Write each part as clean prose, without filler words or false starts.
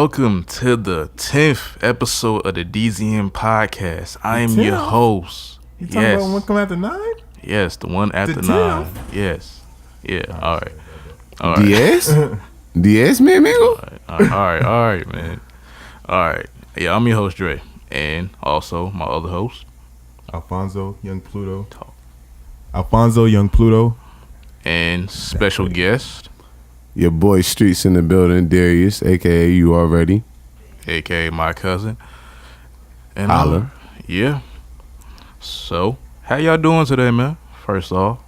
welcome to the 10th episode of the dznpodcast. I am your host. You talking about one come after 9? Yes, the one after The 9. 10th? Yes. Yeah, all right. Diez, mi amigo? All right, man. All right. Yeah, I'm your host, Dre. And also my other host, Alfonso, Young Pluto. And special guest, Your boy Streets in the building, Darius, a.k.a. you already. a.k.a. my cousin. And Holla. Yeah. So, how y'all doing today, man? First off.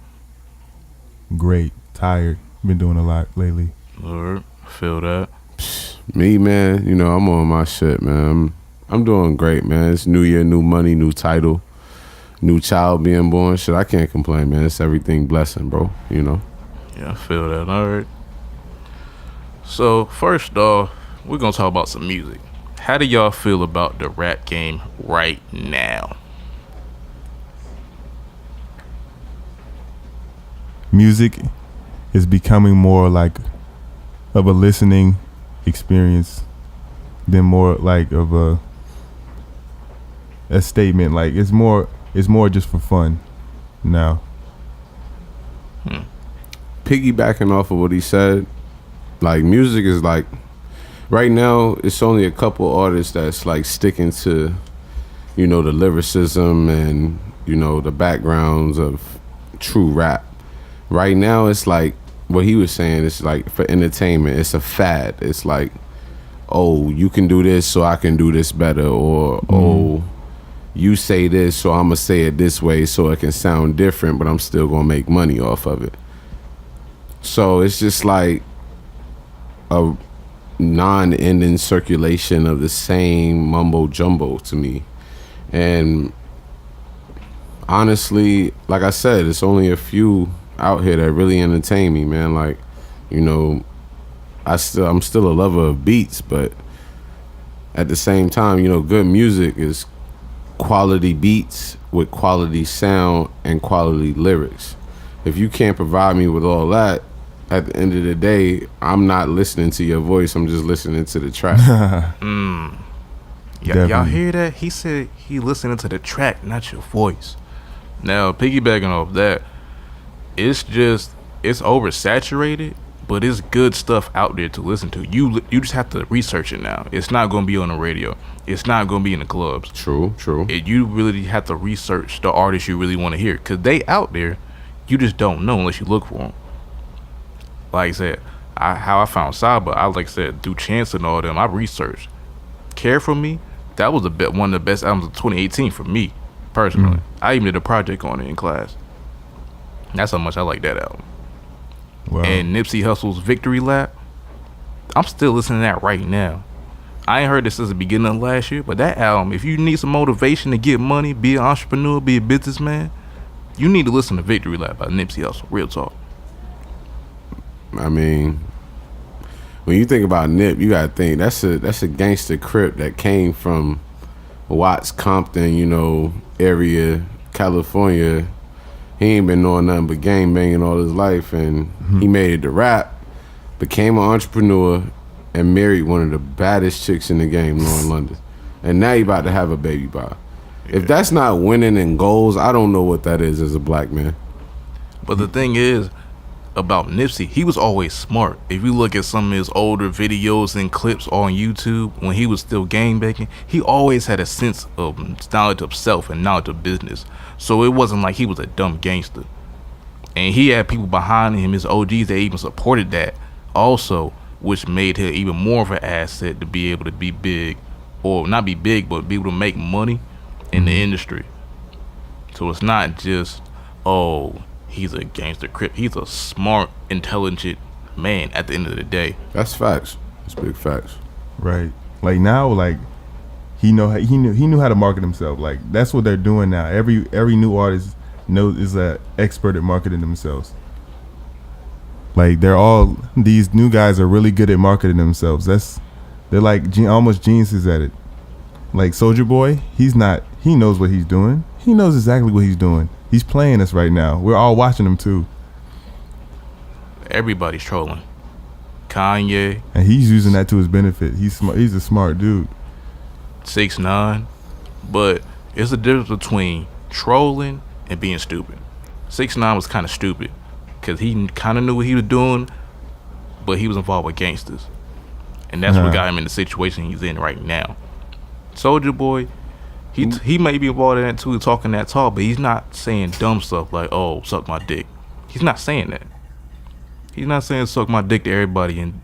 Great. Tired. Been doing a lot lately. Lord, feel that. Me, man, you know, I'm on my shit, man. I'm doing great, man. It's new year, new money, new title, new child being born. Shit, I can't complain, man. It's everything blessing, bro, you know? Yeah, I feel that. All right. So, first off, we're going to talk about some music. How do y'all feel about the rap game right now? Music is becoming more like of a listening experience than more like of a statement. Like it's more just for fun now. Piggybacking off of what he said, like music is like, right now it's only a couple artists that's like sticking to, you know, the lyricism and, you know, the backgrounds of true rap. Right now it's like what he was saying, it's like for entertainment, it's a fad. It's like, oh, you can do this so I can do this better, or oh, you say this so I'm gonna say it this way so it can sound different but I'm still gonna make money off of it. So it's just like a non-ending circulation of the same mumbo jumbo to me. And honestly, like I said, it's only a few out here that really entertain me, man. Like, you know, I'm still a lover of beats, but at the same time, you know, good music is quality beats with quality sound and quality lyrics. If you can't provide me with all that, at the end of the day, I'm not listening to your voice. I'm just listening to the track. Y'all hear that? He said he listening to the track, not your voice. Now, piggybacking off that, it's oversaturated, but it's good stuff out there to listen to. You just have to research it now. It's not going to be on the radio. It's not going to be in the clubs. True. You really have to research the artists you really want to hear, because they out there. You just don't know unless you look for them. Like I said, how I found Saba, like I said, through Chance and all them, I researched. Care For Me, that was one of the best albums of 2018 for me, personally. I even did a project on it in class. That's how much I like that album. Wow. And Nipsey Hussle's Victory Lap, I'm still listening to that right now. I ain't heard this since the beginning of last year, but that album, if you need some motivation to get money, be an entrepreneur, be a businessman, you need to listen to Victory Lap by Nipsey Hussle. Real talk. I mean, when you think about Nip, you gotta think that's a gangster crip that came from Watts, Compton, you know, area, California. He ain't been knowing nothing but gang banging all his life, and he made it to rap, became an entrepreneur, and married one of the baddest chicks in the game, Lauren London. And now he about to have a baby by her. Yeah. If that's not winning in goals, I don't know what that is as a black man. But the thing is, about Nipsey, he was always smart. If you look at some of his older videos and clips on YouTube when he was still gangbanging, he always had a sense of knowledge of self and knowledge of business. So it wasn't like he was a dumb gangster. And he had people behind him, his OGs, that even supported that also, which made him even more of an asset to be able to be big, or not be big, but be able to make money in the industry. So it's not just, oh, he's a gangster crip. He's a smart, intelligent man at the end of the day. That's facts. That's big facts. Right. Like now, like he knew how to market himself. Like that's what they're doing now. Every new artist is an expert at marketing themselves. Like these new guys are really good at marketing themselves. They're like almost geniuses at it. Like Soulja Boy, he knows what he's doing. He knows exactly what he's doing. He's playing us right now. We're all watching him too. Everybody's trolling. Kanye, and he's using that to his benefit. He's smart. He's a smart dude. 6ix9ine, but it's a difference between trolling and being stupid. 6ix9ine was kind of stupid because he kind of knew what he was doing, but he was involved with gangsters, and that's what got him in the situation he's in right now. Soulja Boy, he may be involved in that too, talking that talk, but he's not saying dumb stuff like, "Oh, suck my dick." He's not saying that. He's not saying "suck my dick" to everybody and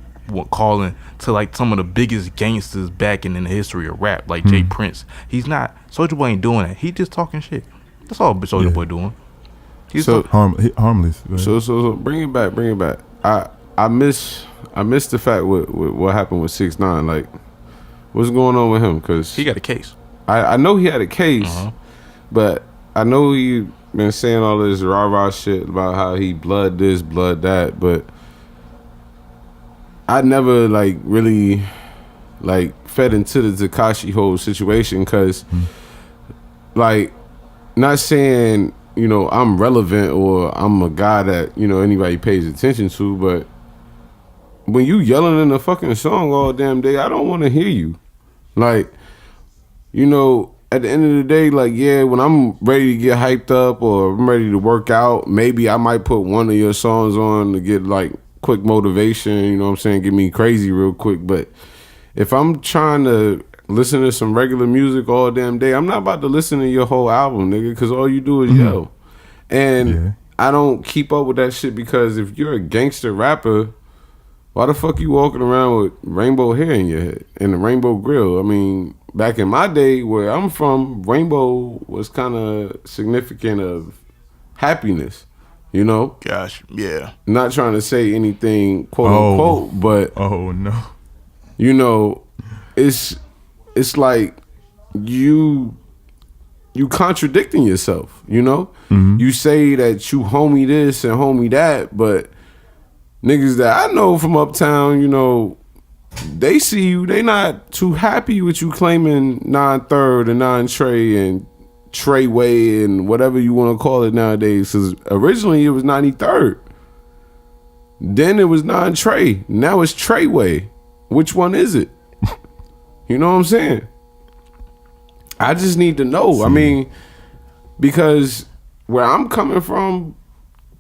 calling to like some of the biggest gangsters back in the history of rap, like Jay Prince. He's not. Soulja Boy ain't doing that. He just talking shit. That's all Soulja Boy doing. He's harmless. So bring it back. I miss the fact what happened with 6ix9ine. Like, what's going on with him? Because he got a case. I know he had a case, but I know he been saying all this rah-rah shit about how he blood this, blood that, but I never like really like fed into the Tekashi whole situation because like, not saying, you know, I'm relevant or I'm a guy that, you know, anybody pays attention to, but when you yelling in a fucking song all damn day, I don't want to hear you. Like, you know, at the end of the day, like, yeah, when I'm ready to get hyped up or I'm ready to work out, maybe I might put one of your songs on to get like quick motivation, you know what I'm saying, get me crazy real quick. But if I'm trying to listen to some regular music all damn day, I'm not about to listen to your whole album, nigga, because all you do is yell. And I don't keep up with that shit because if you're a gangster rapper, why the fuck you walking around with rainbow hair in your head and a rainbow grill? I mean, back in my day where I'm from, rainbow was kind of significant of happiness, you know? Gosh, yeah. Not trying to say anything quote unquote, but no, you know, it's like you contradicting yourself, you know? You say that you homie this and homie that, but niggas that I know from uptown, you know, they see you, they not too happy with you claiming 9-3 and 9-Trey and Treyway and whatever you want to call it nowadays. Because originally it was 93rd. Then it was 9-Trey. Now it's Treyway. Which one is it? You know what I'm saying? I just need to know. I mean, because where I'm coming from,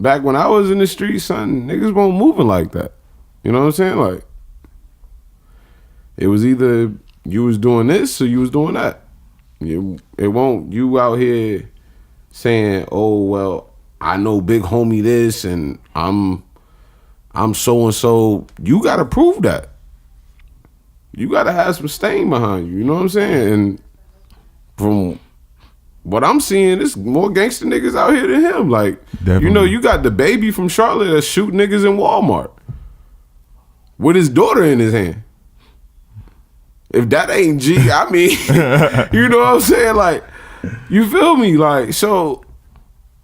back when I was in the street, son, niggas weren't moving like that. You know what I'm saying? Like, it was either you was doing this or you was doing that. It won't, you out here saying, oh, well, I know big homie this and I'm so-and-so. You got to prove that. You got to have some stain behind you. You know what I'm saying? And from what I'm seeing, there's more gangster niggas out here than him. Like, definitely. You know, you got the baby from Charlotte that shoot niggas in Walmart with his daughter in his hand. If that ain't G, I mean, you know what I'm saying? Like, you feel me? Like, so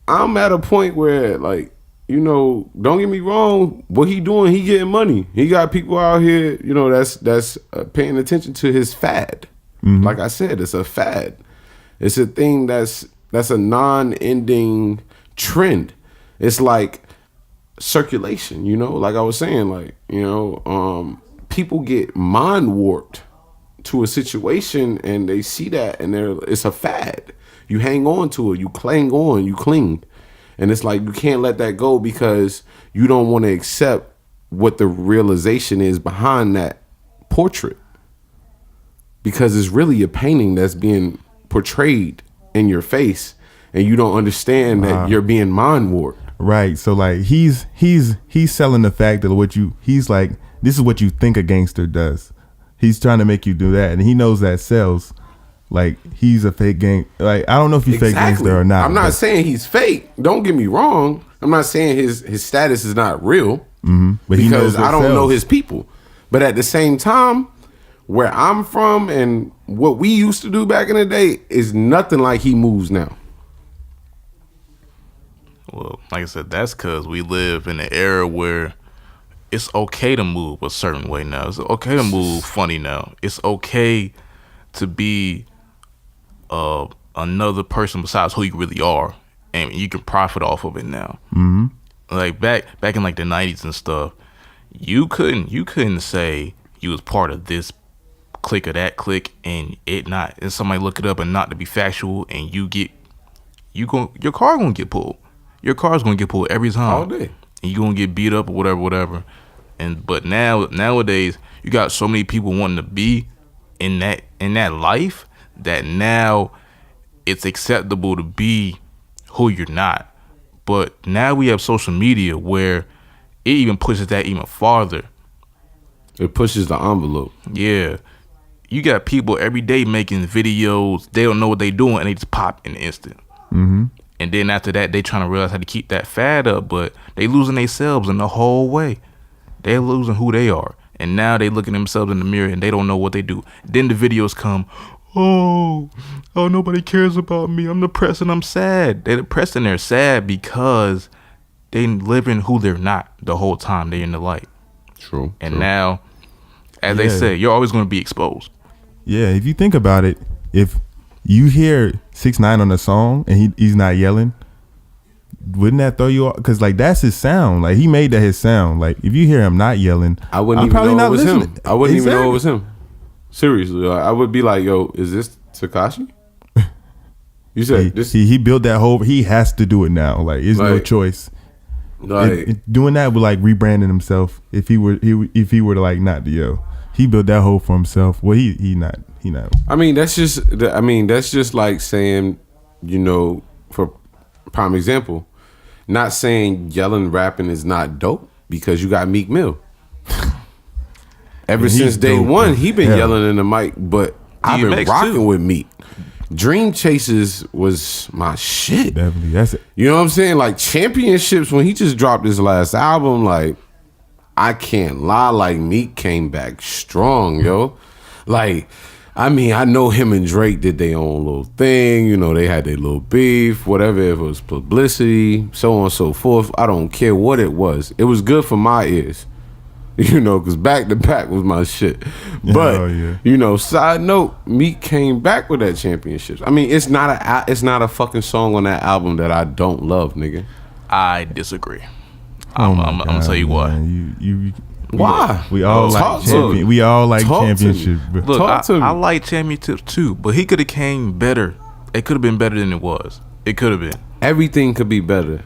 I'm at a point where, like, you know, don't get me wrong, what he doing, he getting money. He got people out here, you know, that's paying attention to his fad. Like I said, it's a fad. It's a thing that's a non-ending trend. It's like circulation, you know? Like I was saying, like, you know, people get mind warped to a situation and they see that and it's a fad. You hang on to it, you cling on, you cling. And it's like you can't let that go because you don't want to accept what the realization is behind that portrait. Because it's really a painting that's being portrayed in your face and you don't understand that you're being mind warped. Right. So like he's selling the fact that he's like, this is what you think a gangster does. He's trying to make you do that, and he knows that sells. Like, he's a fake gang. Like, I don't know if he's fake gangster or not. I'm not saying he's fake. Don't get me wrong. I'm not saying his status is not real. But he knows because I don't know his people. But at the same time, where I'm from and what we used to do back in the day is nothing like he moves now. Well, like I said, that's because we live in an era where it's okay to move a certain way now. It's okay to move funny now. It's okay to be another person besides who you really are, and you can profit off of it now. Like back in like the 90s and stuff, you couldn't say you was part of this clique or that clique and somebody look it up and not to be factual, and your car gonna get pulled. Your car's gonna get pulled every time. All day. And you gonna get beat up or whatever. But nowadays you got so many people wanting to be in that life that now it's acceptable to be who you're not. But now we have social media where it even pushes that even farther. It pushes the envelope. Yeah. You got people every day making videos. They don't know what they doing and they just pop in the instant. Mm-hmm. And then after that, they trying to realize how to keep that fad up, but they losing themselves in the whole way. They're losing who they are. And now they looking themselves in the mirror and they don't know what they do. Then the videos come, oh, nobody cares about me. I'm depressed and I'm sad. They're depressed and they're sad because they living who they're not the whole time they're in the light. True. And now, as they say, you're always going to be exposed. Yeah, if you think about it, if you hear 6ix9ine on a song and he's not yelling, wouldn't that throw you off? Because like that's his sound. Like he made that his sound. Like if you hear him not yelling, I wouldn't even know it was him. I wouldn't even know it was him. Seriously, I would be like, "Yo, is this Tekashi?" You said this. He built that whole. He has to do it now. Like it's no choice. Like doing that would like rebranding himself. If he were to like not the he built that hole for himself. Well, he not. I mean, that's just like saying, for prime example, not saying yelling rapping is not dope because you got Meek Mill. Ever since day one, he been yelling in the mic, but I've been rocking with Meek. Dream Chasers was my shit. Definitely, that's it. You know what I'm saying? Like Championships, when he just dropped his last album, like I can't lie, like Meek came back strong, yo. Like, I mean, I know him and Drake did their own little thing. They had their little beef, whatever. If it was publicity, so on and so forth. I don't care what it was. It was good for my ears. Because back to back was my shit. But side note, Meek came back with that Championships. I mean, it's not a fucking song on that album that I don't love, nigga. I disagree. I'm gonna tell you why. Why? We all like championship. Look, I like championships too, but he could have came better. It could have been better than it was. It could have been. Everything could be better.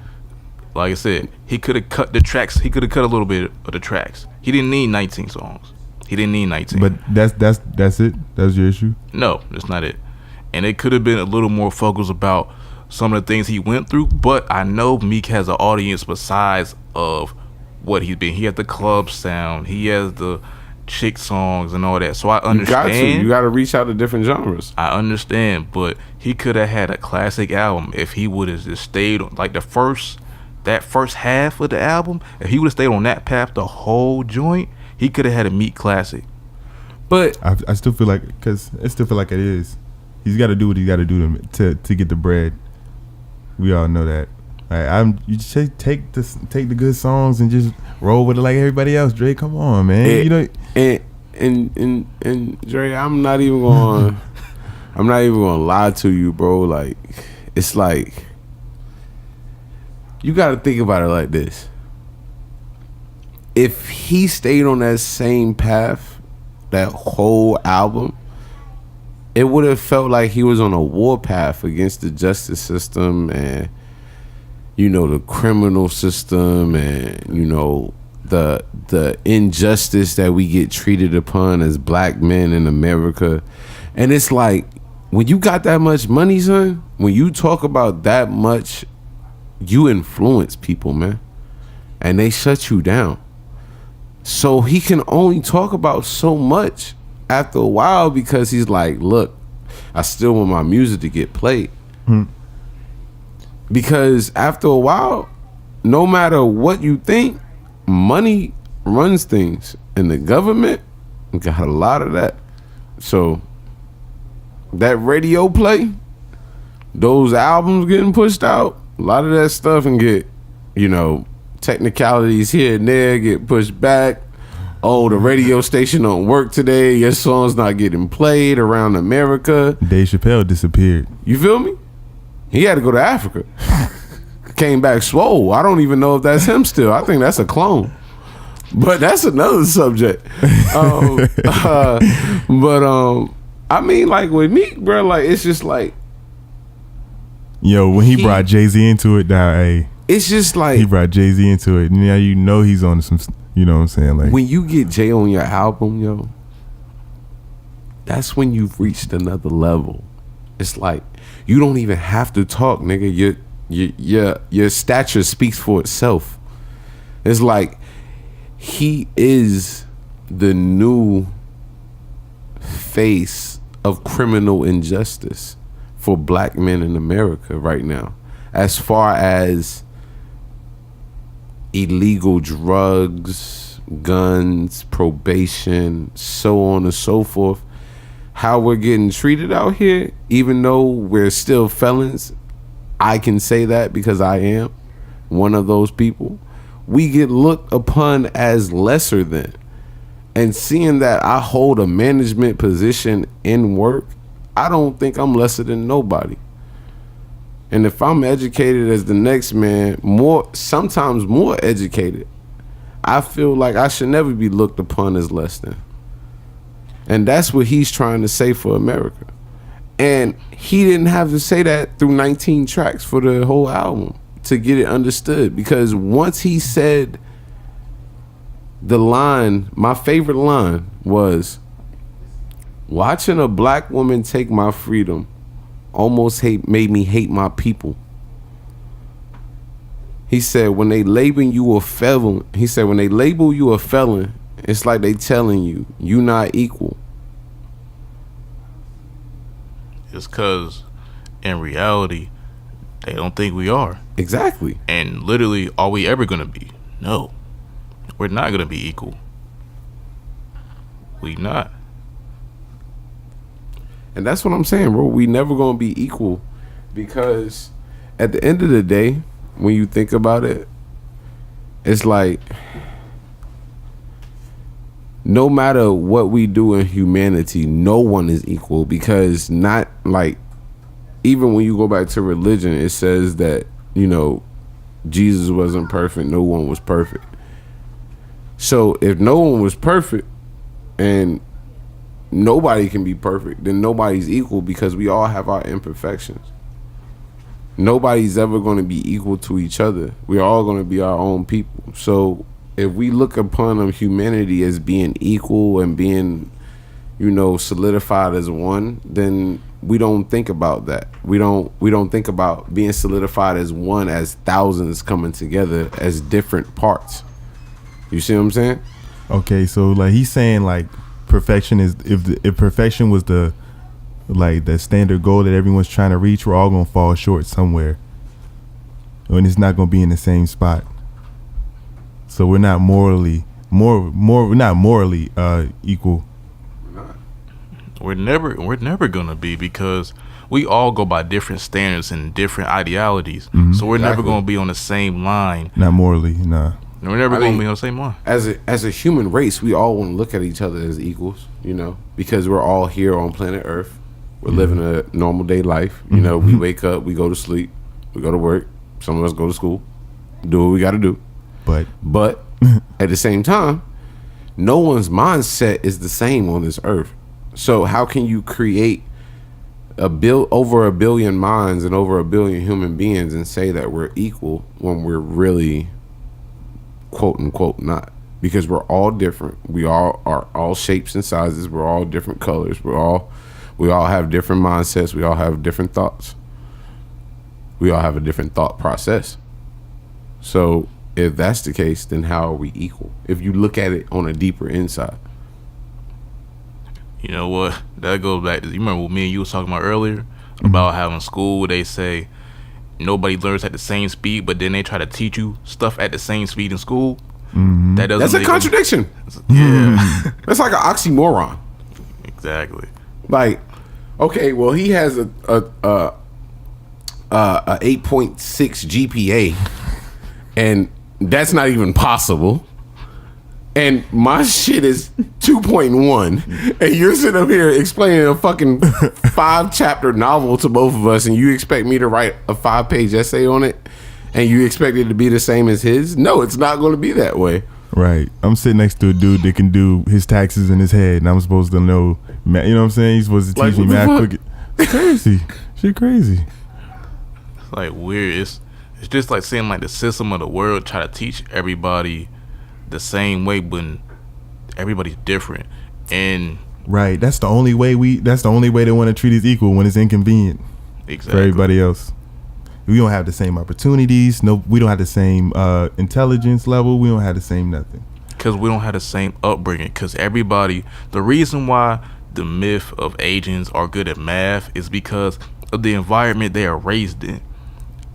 Like I said, he could have cut the tracks. He could have cut a little bit of the tracks. He didn't need 19 songs. He didn't need 19. But that's it. That's your issue. No, that's not it. And it could have been a little more focused about some of the things he went through. But I know Meek has an audience besides of what he's been. He has the club sound. He has the chick songs and all that. So I understand. You got to reach out to different genres. I understand, but he could have had a classic album if he would have just stayed on like that first half of the album. If he would have stayed on that path the whole joint, he could have had a Meek classic. But I still feel like it is. He's got to do what he got to do to get the bread. We all know that. You just take the good songs and just roll with it like everybody else. Dre, come on, man. And Dre, I'm not even gonna lie to you, bro. Like it's like you got to think about it like this. If he stayed on that same path, that whole album, it would have felt like he was on a warpath against the justice system and the criminal system and the injustice that we get treated upon as black men in America. And it's like when you got that much money, son, when you talk about that much, you influence people, man, and they shut you down. So he can only talk about so much after a while because he's like, look, I still want my music to get played. Because after a while, no matter what you think, money runs things, and the government got a lot of that. So that radio play, those albums getting pushed out, a lot of that stuff and get, technicalities here and there get pushed back. Oh, the radio station don't work today. Your song's not getting played around America. Dave Chappelle disappeared. You feel me? He had to go to Africa. Came back swole. I don't even know if that's him still. I think that's a clone. But that's another subject. I mean, like with Meek, bro, like it's just like, yo, when he brought Jay-Z into it, now, hey, it's just like he brought Jay-Z into it. Now you know he's on some, you know what I'm saying? Like when you get Jay on your album, yo, that's when you've reached another level. It's like you don't even have to talk, nigga. Your stature speaks for itself. It's like he is the new face of criminal injustice for black men in America right now. As far as illegal drugs, guns, probation, so on and so forth, how we're getting treated out here, even though we're still felons, I can say that because I am one of those people. We get looked upon as lesser than. And seeing that I hold a management position in work, I don't think I'm lesser than nobody. And if I'm educated as the next man, sometimes more educated, I feel like I should never be looked upon as less than. And that's what he's trying to say for America. And he didn't have to say that through 19 tracks for the whole album to get it understood. Because once he said the line, my favorite line was, watching a black woman take my freedom almost made me hate my people. He said, when they label you a felon, it's like they telling you not equal. It's because in reality, they don't think we are. Exactly. And literally, are we ever going to be? No. We're not going to be equal. We not. And that's what I'm saying, bro. We never going to be equal because at the end of the day, when you think about it, it's like no matter what we do in humanity, no one is equal because not like even when you go back to religion, it says that, you know, Jesus wasn't perfect. No one was perfect. So if no one was perfect and nobody can be perfect, then nobody's equal because we all have our imperfections. Nobody's ever going to be equal to each other. We're all going to be our own people. So if we look upon humanity as being equal and being, you know, solidified as one, then we don't think about that. We don't think about being solidified as one, as thousands coming together as different parts. You see what I'm saying? Okay, so like he's saying like perfection is if perfection was the standard goal that everyone's trying to reach, we're all gonna fall short somewhere, and it's not gonna be in the same spot. So we're not morally equal. We're never gonna be because we all go by different standards and different ideologies. Mm-hmm. So we're never gonna be on the same line. Not morally, nah. We're never gonna be on the same line. As a human race, we all want to look at each other as equals, you know, because we're all here on planet Earth. We're living a normal day life. You know, we wake up, we go to sleep, we go to work. Some of us go to school, do what we got to do. But at the same time, no one's mindset is the same on this earth. So how can you create over a billion minds and over a billion human beings and say that we're equal when we're really, quote unquote, not? Because we're all different. We all are all shapes and sizes. We're all different colors. We all have different mindsets. We all have different thoughts. We all have a different thought process. So if that's the case, then how are we equal? If you look at it on a deeper inside. You know what? That goes back to, you remember what me and you was talking about earlier about how in school they say nobody learns at the same speed, but then they try to teach you stuff at the same speed in school. Mm-hmm. That's a contradiction. Yeah. That's like an oxymoron. Exactly. Like, okay, well, he has a 8.6 GPA, and that's not even possible. And my shit is 2.1, and you're sitting up here explaining a fucking 5-chapter novel to both of us, and you expect me to write a 5-page essay on it, and you expect it to be the same as his? No, it's not going to be that way. Right. I'm sitting next to a dude that can do his taxes in his head, and I'm supposed to know. You know what I'm saying? He's supposed to teach me math quick. It's crazy. Shit, crazy. It's like weird. It's just like seeing like the system of the world try to teach everybody the same way, but everybody's different. And right. That's the only way they want to treat us equal when it's inconvenient. Exactly. For everybody else. We don't have the same opportunities. No, we don't have the same intelligence level. We don't have the same nothing. Because we don't have the same upbringing. Because everybody, the reason why the myth of Asians are good at math is because of the environment they are raised in.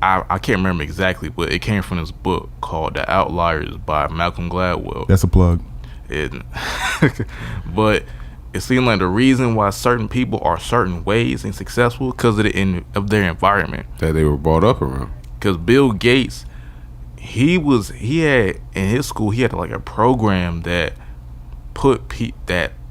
I can't remember exactly, but it came from this book called The Outliers by Malcolm Gladwell. That's a plug. But it seemed like the reason why certain people are certain ways and successful because of their environment that they were brought up around. Because Bill Gates, he had in his school, he had like a program that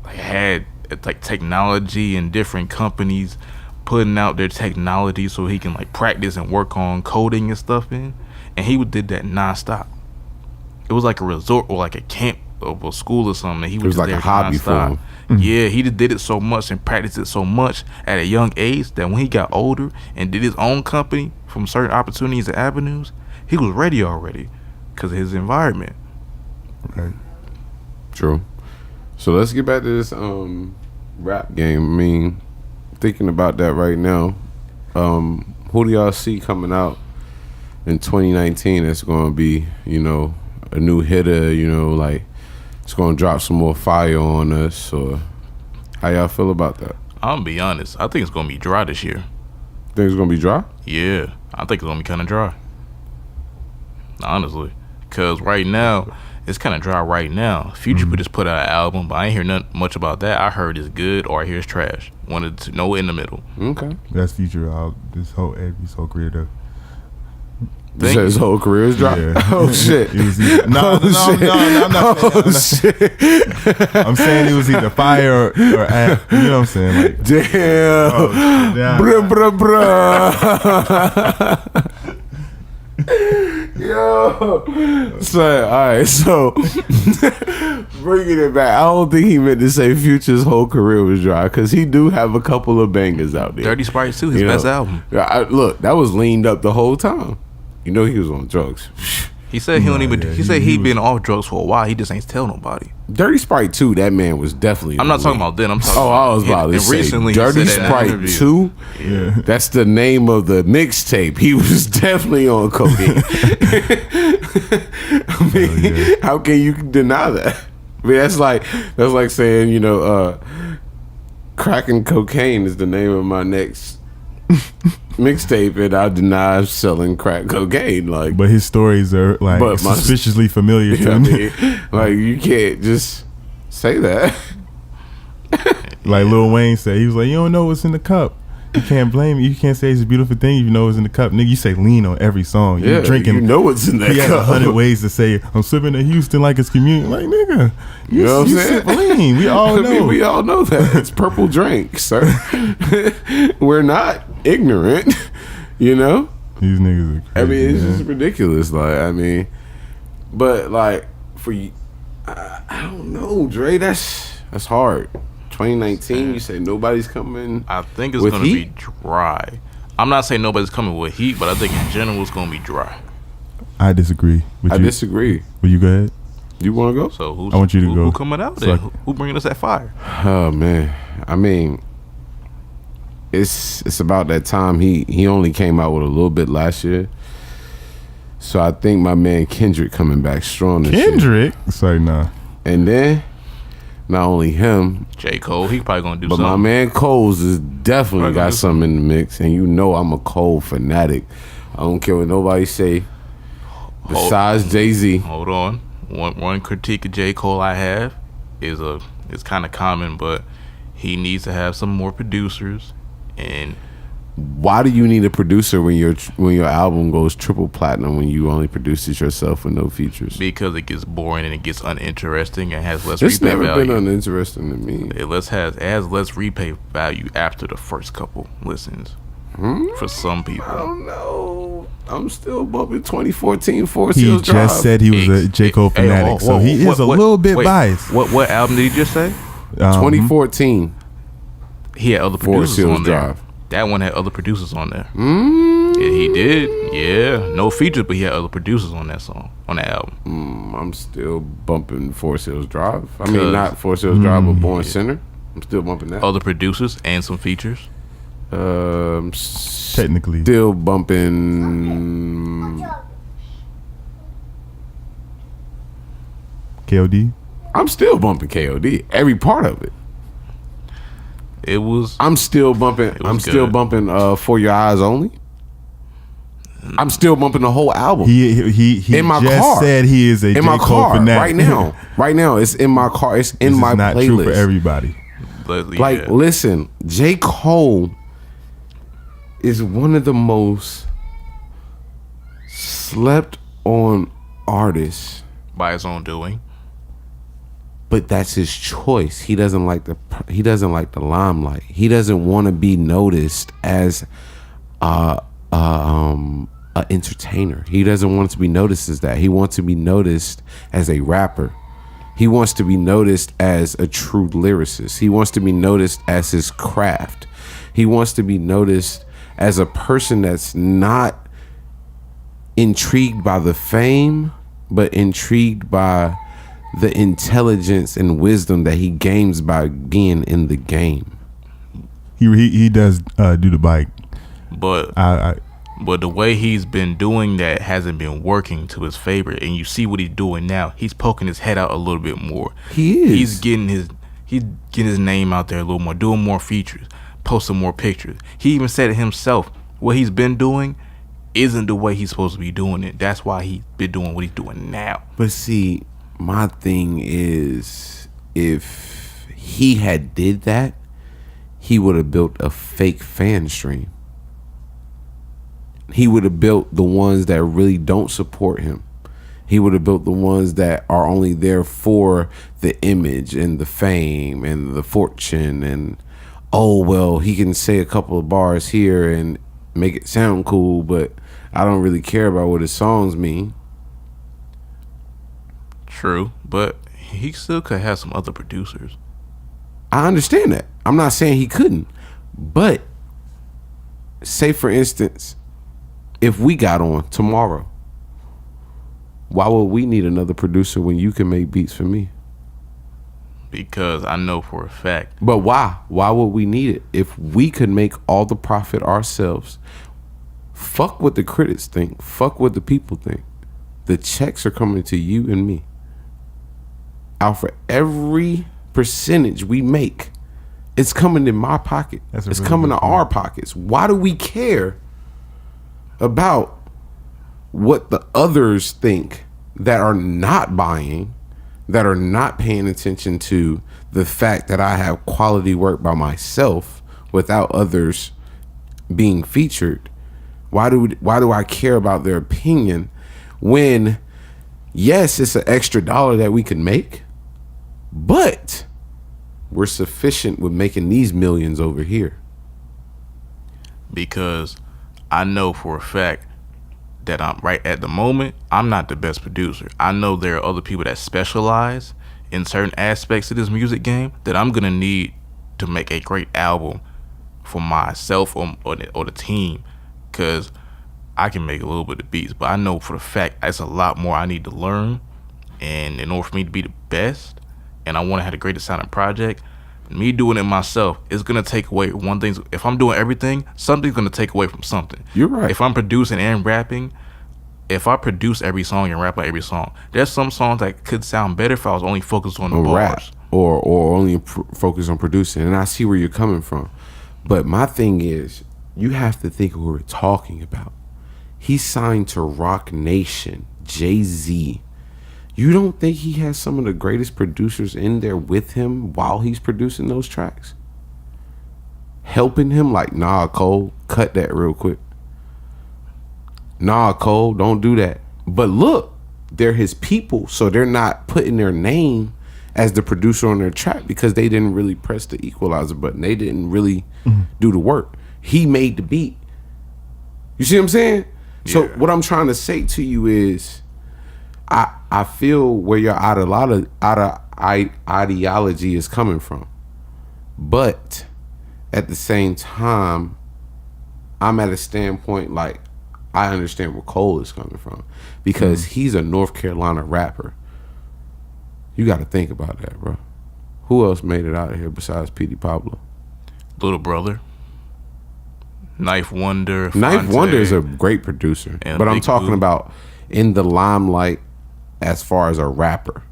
had like technology and different companies putting out their technology so he can like practice and work on coding and stuff in, and he did that nonstop. It was like a resort or like a camp of a school or something. He was like a hobby for him. Yeah, he just did it so much and practiced it so much at a young age that when he got older and did his own company from certain opportunities and avenues, he was ready already because of his environment. Right. True. So let's get back to this rap game. I mean, thinking about that right now, who do y'all see coming out in 2019 that's going to be, a new hitter, like it's going to drop some more fire on us? Or how y'all feel about that? I'm going to be honest. I think it's going to be dry this year. Think it's going to be dry? Yeah, I think it's going to be kind of dry. Honestly. Because right now, it's kind of dry right now. Future just put out an album, but I ain't hear nothing much about that. I heard it's good or I hear it's trash. Wanted to know in the middle. Okay. That's Future out his whole career though. You said his whole career is dry? Yeah. Oh shit. No, I'm not saying shit. I'm saying it was either fire or ass. You know what I'm saying? Like, damn. Bruh. Yo, so alright, so bringing it back, I don't think he meant to say Future's whole career was dry because he do have a couple of bangers out there. Dirty Sprite 2, his best album. Look, that was leaned up the whole time. He was on drugs. He said he don't even. He said he'd been off drugs for a while. He just ain't tell nobody. Dirty Sprite 2, that man was definitely. I'm not talking about then. I'm talking. I was about to say recently Dirty Sprite 2. Yeah. That's the name of the mixtape. He was definitely on cocaine. I mean, how can you deny that? I mean, that's like saying cracking cocaine is the name of my next mixtape, and I deny selling crack cocaine. Like, but his stories are like suspiciously familiar to me. Like, you can't just say that. Like Lil Wayne said, he was like, "You don't know what's in the cup. You can't blame it. You can't say it's a beautiful thing if you know what's in the cup, nigga. You say lean on every song. You drinking. You know what's in that cup. He has 100 ways to say I'm sipping in Houston like it's community. Like, nigga, you know what I'm saying? Sip lean. We all know. I mean, we all know that it's purple drink, sir. We're not ignorant, These niggas are crazy. I mean, it's just ridiculous. Like, I mean, but like for you, I don't know, Dre. That's hard. 2019, you say nobody's coming. I think it's going to be dry. I'm not saying nobody's coming with heat, but I think in general it's going to be dry. I disagree. Disagree. Will you go ahead? You want to go? So I want you to go. Who coming out there? Who bringing us that fire? Oh man, I mean, it's about that time. He only came out with a little bit last year, so I think my man Kendrick coming back strong this year. Kendrick? Sorry, nah. And then not only him, J.Cole, he probably gonna do but something. my man Cole's is definitely got something in the mix, and I'm a Cole fanatic. I don't care what nobody say. Besides Jay-Z. Hold on. One critique of J. Cole I have is it's kind of common, but he needs to have some more producers. And why do you need a producer when your album goes triple platinum when you only produce it yourself with no features? Because it gets boring and it gets uninteresting and has less it's replay value. It's never been uninteresting to me. It has less replay value after the first couple listens. For some people. I don't know. I'm still bumping 2014 Forest He Hills Drive. just said he was a J. Cole fanatic, so he is a little bit biased. What album did he just say? 2014 He had other Forest producers Hills on there. Drive. That one had other producers on there. Yeah, he did. Yeah, no features, but he had other producers on that song, on that album. I'm still bumping Forest Hills Drive. I mean, not Forest Hills Drive, but Born Center. I'm still bumping that. Other producers and some features. Technically. Still bumping. KOD. I'm still bumping KOD. Every part of it. It was. I'm still bumping. I'm still good. bumping. For Your Eyes Only. I'm still bumping the whole album. He in my just car. said he is a in J. my Cole car fanatic. right now. Right now, it's in my car. It's in This my is not playlist. true for everybody. But, Like, yeah. listen, J. Cole is one of the most slept on artists, by his own doing. but that's his choice. He doesn't like the limelight. He doesn't want to be noticed as a entertainer. He doesn't want to be noticed as that. He wants to be noticed as a rapper. He wants to be noticed as a true lyricist. He wants to be noticed as his craft. He wants to be noticed as a person that's not intrigued by the fame, but intrigued by the intelligence and wisdom that he gains by being in the game. He does do the bike. But but the way he's been doing that hasn't been working to his favor. And you see what he's doing now. He's poking his head out a little bit more. He is. He's getting his name out there a little more, doing more features, posting more pictures. He even said it himself. What he's been doing isn't the way he's supposed to be doing it. That's why he's been doing what he's doing now. But see, my thing is, if he had did that, he would have built a fake fan stream. He would have built the ones that really don't support him. He would have built the ones that are only there for the image and the fame and the fortune and, oh, well, he can say a couple of bars here and make it sound cool, but I don't really care about what his songs mean. True, but he still could have some other producers. I understand that. I'm not saying he couldn't. But say, for instance, if we got on tomorrow, why would we need another producer when you can make beats for me? Because I know for a fact. But why? Why would we need it? If we could make all the profit ourselves, fuck what the critics think. Fuck what the people think. The checks are coming to you and me. Out for every percentage we make, it's coming in my pocket. That's a It's really coming good to point. our pockets. Why do we care about what the others think that are not buying, that are not paying attention to the fact that I have quality work by myself without others being featured? Why do I care about their opinion when, yes, it's an extra dollar that we can make, but we're sufficient with making these millions over here? Because I know for a fact that I'm right at the moment, I'm not the best producer. I know there are other people that specialize in certain aspects of this music game that I'm gonna need to make a great album for myself or the team, because I can make a little bit of beats, but I know for the fact it's a lot more I need to learn. And in order for me to be the best, and I want to have the greatest sounding project, me doing it myself is gonna take away one thing. If I'm doing everything, something's gonna take away from something. You're right. If I'm producing and rapping, if I produce every song and rap on every song, there's some songs that could sound better if I was only focused on the rap bars. or only focus on producing. And I see where you're coming from, but my thing is, you have to think of who we're talking about. He signed to Rock Nation, Jay-Z. You don't think he has some of the greatest producers in there with him while he's producing those tracks, helping him? Like, nah, Cole, cut that real quick. Nah, Cole, don't do that. But look, they're his people, so they're not putting their name as the producer on their track because they didn't really press the equalizer button. They didn't really do the work. He made the beat. You see what I'm saying? So Yeah. what I'm trying to say to you is, I feel where your ideology is coming from, but at the same time, I'm at a standpoint like I understand where Cole is coming from because he's a North Carolina rapper. You got to think about that, bro. Who else made it out of here besides Petey Pablo? Little Brother, Knife Wonder. Knife Fonte, Wonder is a great producer, and but I'm Big talking Boo. about in the limelight as far as a rapper.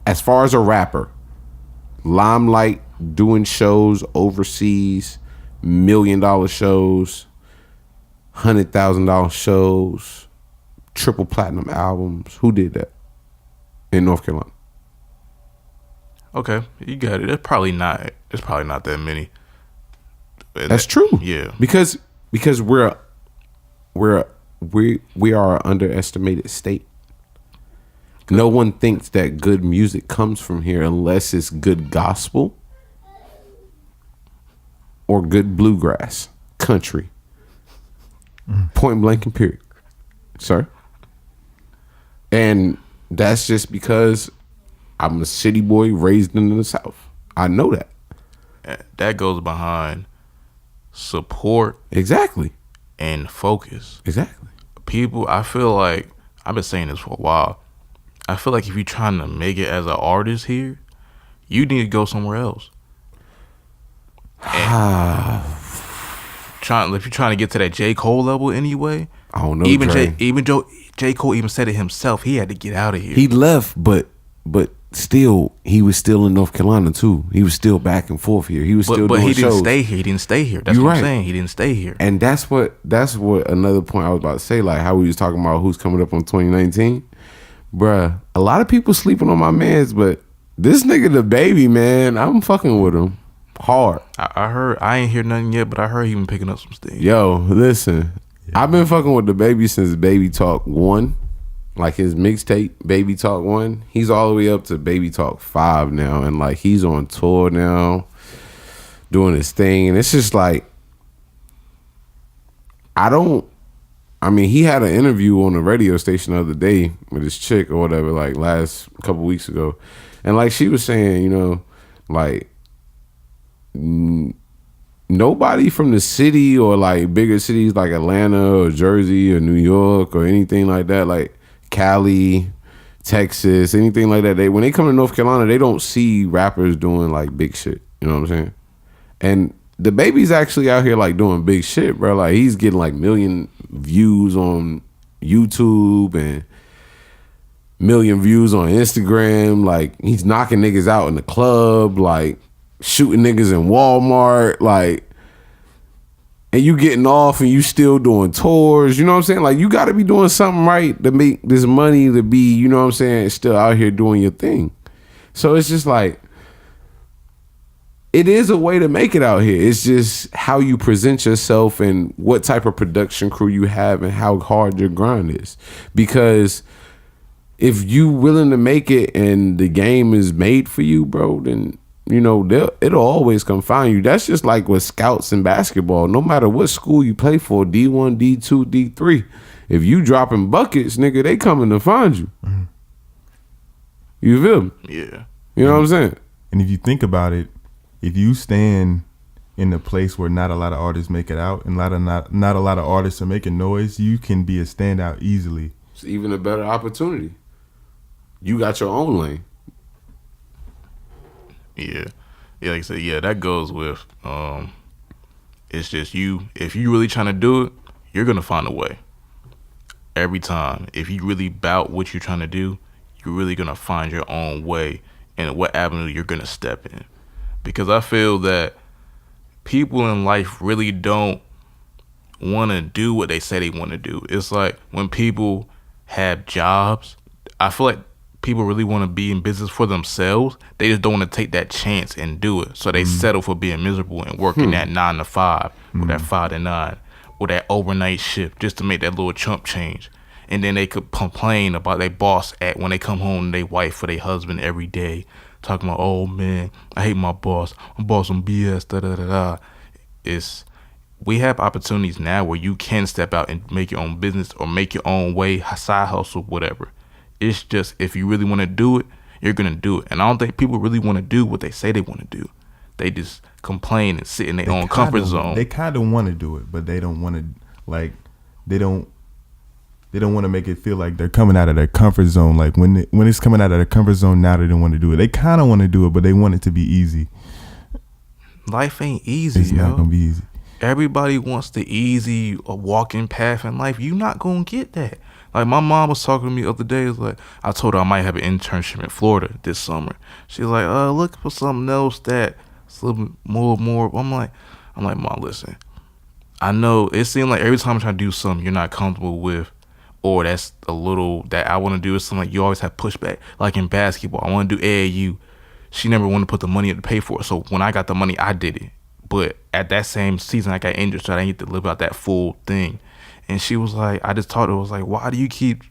As far as a rapper, limelight, doing shows overseas, $1 million shows, $100,000 shows, triple platinum albums. Who did that in North Carolina? Okay, you got it. It's probably not that many. That's true. Yeah. Because we are an underestimated state. No one thinks that good music comes from here unless it's good gospel or good bluegrass country. Point blank and period, sir. And that's just because I'm a city boy raised in the South. I know that. That goes behind support Exactly. and focus. Exactly. People, I feel like, I've been saying this for a while. I feel like if you're trying to make it as an artist here, you need to go somewhere else. If you're trying to get to that J.Cole level anyway, I don't know. even Dre. J.Cole even said it himself. He had to get out of here. He left, but still, he was still in North Carolina too. He was still back and forth here. He was still but doing he didn't shows. stay here. He didn't stay here. That's You're what I'm right. saying. He didn't stay here. And that's what another point I was about to say, like how we was talking about who's coming up on 2019. Bruh, a lot of people sleeping on my mans, but this nigga the baby, man, I'm fucking with him hard. I heard, I ain't hear nothing yet, but I heard he been picking up some steam. Yo, listen, I've been fucking with the baby since Baby Talk 1. Like his mixtape, Baby Talk 1. He's all the way up to Baby Talk 5 now. And like he's on tour now, doing his thing. And it's just like, he had an interview on the radio station the other day with his chick or whatever, like last couple weeks ago. And like she was saying, you know, like nobody from the city or like bigger cities like Atlanta or Jersey or New York or anything like that, like Cali, Texas, anything like that, when they come to North Carolina, they don't see rappers doing like big shit. You know what I'm saying? And the baby's actually out here like doing big shit, bro. Like he's getting like 1 million views on YouTube and 1 million views on Instagram. Like he's knocking niggas out in the club, like shooting niggas in Walmart, like, and you getting off and you still doing tours. You know what I'm saying? Like you got to be doing something right to make this money to be, you know what I'm saying, still out here doing your thing. So it's just like, it is a way to make it out here. It's just how you present yourself and what type of production crew you have and how hard your grind is. Because if you willing to make it and the game is made for you, bro, then, you know, it'll always come find you. That's just like with scouts in basketball. No matter what school you play for, D1, D2, D3, if you dropping buckets, nigga, they coming to find you. Mm-hmm. You feel me? Yeah. You know what I'm saying? And if you think about it, if you stand in a place where not a lot of artists make it out and not a lot of artists are making noise, you can be a standout easily. It's even a better opportunity. You got your own lane. Yeah. Yeah, like I said, yeah, that goes with it's just you. If you really trying to do it, you're gonna find a way. Every time. If you really bout what you're trying to do, you're really gonna find your own way and what avenue you're gonna step in. Because I feel that people in life really don't want to do what they say they want to do. It's like when people have jobs, I feel like people really want to be in business for themselves. They just don't want to take that chance and do it. So they settle for being miserable and working that 9 to 5 or that 5 to 9 or that overnight shift just to make that little chump change. And then they could complain about their boss when they come home to their wife or their husband every day. Talking about, oh man, I hate my boss. I'm boss on BS, da da da da. we have opportunities now where you can step out and make your own business or make your own way, side hustle, whatever. It's just, if you really want to do it, you're going to do it. And I don't think people really want to do what they say they want to do. They just complain and sit in their own comfort zone. They kind of want to do it, but they don't want to, like, they don't want to make it feel like they're coming out of their comfort zone. Like when it's coming out of their comfort zone, now they don't want to do it. They kind of want to do it, but they want it to be easy. Life ain't easy, It's not going to be easy. Everybody wants the easy walking path in life. You're not going to get that. Like, my mom was talking to me the other day. It's like, I told her I might have an internship in Florida this summer. She's like, look for something else that's a little bit more. I'm like, Mom, listen. I know it seems like every time I'm trying to do something you're not comfortable with, or that's a little that I want to do, is something like you always have pushback. Like in basketball, I want to do AAU. She never wanted to put the money up to pay for it. So when I got the money, I did it. But at that same season, I got injured, so I didn't get to live out that full thing. And she was like, I just told her, I was like, why do you keep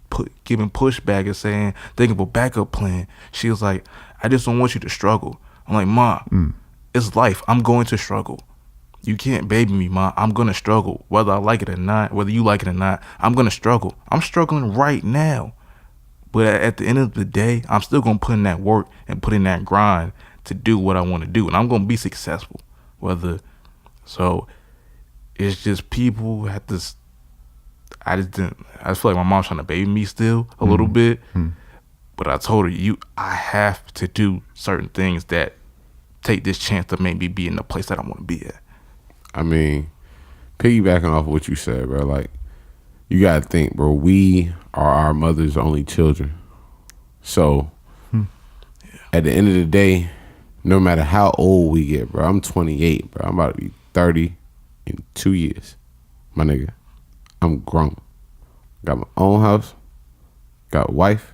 giving pushback and saying, think of a backup plan? She was like, I just don't want you to struggle. I'm like, Mom, it's life. I'm going to struggle. You can't baby me, Mom. I'm going to struggle. Whether I like it or not, whether you like it or not, I'm going to struggle. I'm struggling right now. But at the end of the day, I'm still going to put in that work and put in that grind to do what I want to do. And I'm going to be successful. So it's just people have to, I just feel like my mom's trying to baby me still a little bit. But I told her, I have to do certain things that take this chance to maybe be in the place that I want to be at. I mean, piggybacking off of what you said, bro, like, you gotta think, bro, we are our mother's only children. So at the end of the day, no matter how old we get, bro, I'm 28, bro. I'm about to be 30 in 2 years. My nigga, I'm grown. Got my own house, got a wife,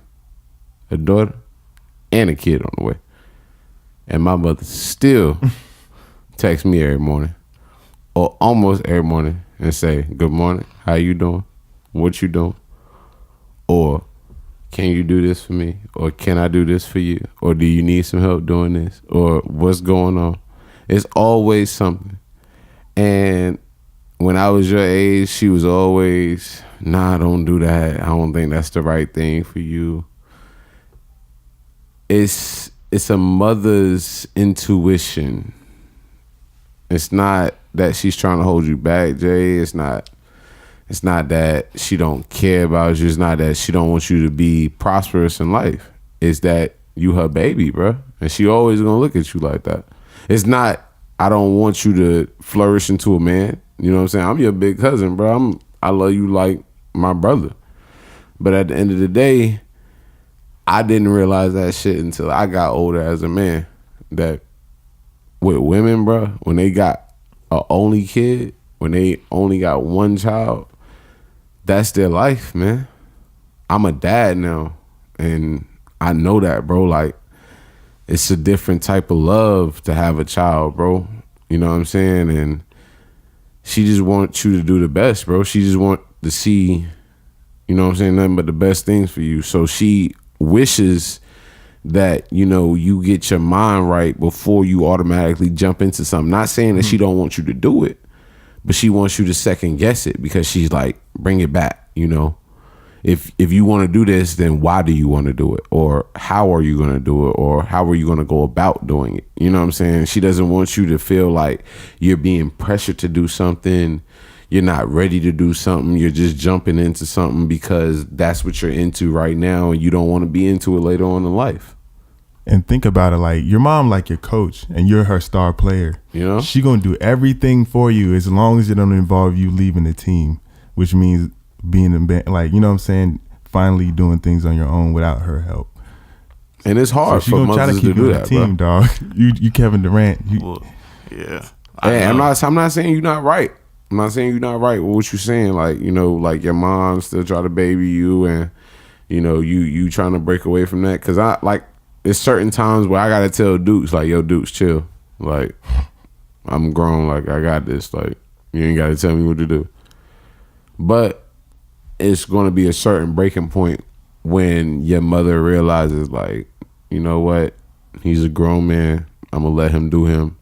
a daughter, and a kid on the way. And my mother still texts me every morning, or almost every morning, and say, good morning, how you doing? What you doing? Or, can you do this for me? Or can I do this for you? Or do you need some help doing this? Or what's going on? It's always something. And when I was your age, she was always, nah, don't do that. I don't think that's the right thing for you. It's a mother's intuition. It's not that she's trying to hold you back, Jay. It's not that she don't care about you. It's not that she don't want you to be prosperous in life. It's that you her baby, bro. And she always gonna look at you like that. It's not, I don't want you to flourish into a man. You know what I'm saying? I'm your big cousin, bro. I love you like my brother. But at the end of the day, I didn't realize that shit until I got older as a man. That with women, bro, when they got a only kid, when they only got one child, that's their life, man. I'm a dad now, and I know that, bro. Like, it's a different type of love to have a child, bro. You know what I'm saying? And she just wants you to do the best, bro. She just want to see, you know what I'm saying, nothing but the best things for you. So she wishes that, you know, you get your mind right before you automatically jump into something. Not saying that she don't want you to do it, but she wants you to second guess it, because she's like, bring it back, you know. If you want to do this, then why do you want to do it? Or how are you going to do it? Or how are you going to go about doing it? You know what I'm saying? She doesn't want you to feel like you're being pressured to do something. You're not ready to do something. You're just jumping into something because that's what you're into right now, and you don't want to be into it later on in life. And think about it, like, your mom like your coach and you're her star player. You know? She gonna do everything for you as long as it don't involve you leaving the team, which means being in band, like, you know what I'm saying, finally doing things on your own without her help. And it's hard so for gonna try mothers to keep to do you that, on the team, bro. dog. You Kevin Durant. Yeah. I'm not saying you're not right. I'm not saying you're not right with what you're saying. Like, you know, like your mom still try to baby you, and, you know, you trying to break away from that. Cause there's certain times where I gotta tell Dukes, like, yo, Dukes, chill. Like, I'm grown. Like, I got this. Like, you ain't gotta tell me what to do. But it's gonna be a certain breaking point when your mother realizes, like, you know what? He's a grown man. I'm gonna let him do him.